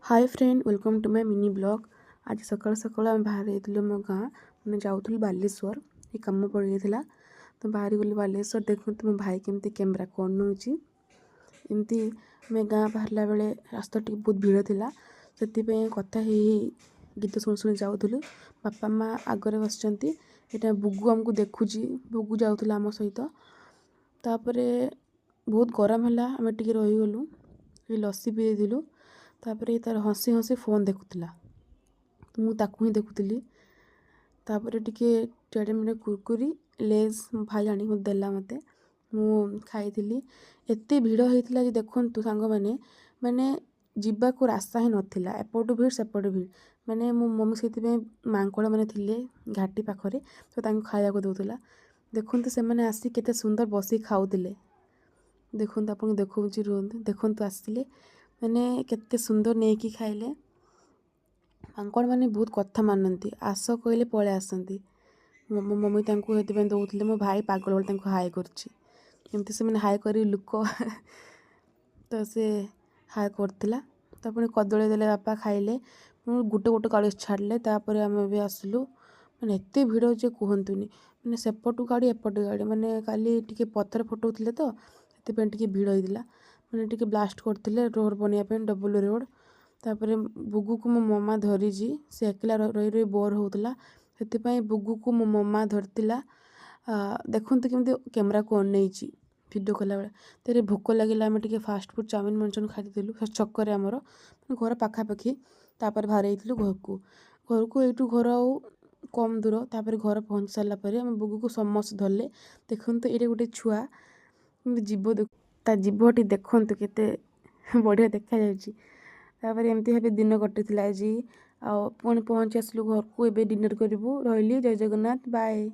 Hi friend welcome to my mini blog. आज सकाल सकाल आम बाहर जाइलु मो गाँ मैंने जाऊँ बालेश्वर ये कम पड़ जाता तो बाहरी गली बालेश्वर देखते मो भाई केमती कैमेरा को नौची एमती आम गाँ बाहरला बेले रास्ता टी बहुत भीड़ थिला से कथा ही गीत शुणी शुणी जाऊँ। बापा माँ आगे बसचंती यहाँ बुगु आमको देखुची बुगु जाऊला आम सहित तापर बहुत गरम है आम टे रहीगलु ये लस्सी पी देलु तापर तार हसी हसी फोन देखुला तो मुझे ही देखुली तापर टिके टेड़े मेड़े कुरकुरी लेज भाई आनी देला मते मु खाई एत भिड़ होता देखु सांग मैंने माने जीवा को रास्ता ही नाला एपटू भीड़ सेपटू भीड़ माने मो मम्मी से मांकड़ मैंने थे घाटी पाखरे तो खाया दूसरा देखु से मैंने आसी केते सुंदर बसी खाऊले देखु आप देखा रुहतु देखु आसते मैंने केते सुंदर नहीं कि खाइले मांकड़ मैंने बहुत कथा मानती आस कहले पले आसती मो मम्मी दौले मो भाई पागल भाई हाय करमती से मैंने हाय कर लुक तो से हाय करला तो पुणी कदली देले बापा खाइले गोटे गोटे गाड़ी छाड़े तापर आम भी आसलु मैंने एत भिड़ जे कहतुनि मैंने सेपटू गाड़ी एपटू गाड़ी मैंने काली टिके पथर फटाऊे तो से भिड़ होता मैंने टिके ब्लास्ट करते रोड बनवाई डबल रोड तापर बुगु को मो ममा धरी से एकला रही रही बोर होता से बुगु को मो ममा धरती देखते केमती कैमेरा को अनई भिडियो कला बेला तेरे भोक लगे आम टे फास्ट फुड चाउमिन मंचूरियन खाई छक्कर आमर घर पाखापाखि तापर बाहर घर को यू घर कम दूर तापर घर पहुँच सारापर आम बुगु को समस्त धरले देखते ये गोटे छुआ जीव ता जीवटी देखु केते बढ़िया देखा तापर एमती भाव दिन कटी आज पुणी पहुँची आसलु घर को एबे डिनर करूँ रही जय जगन्नाथ बाय।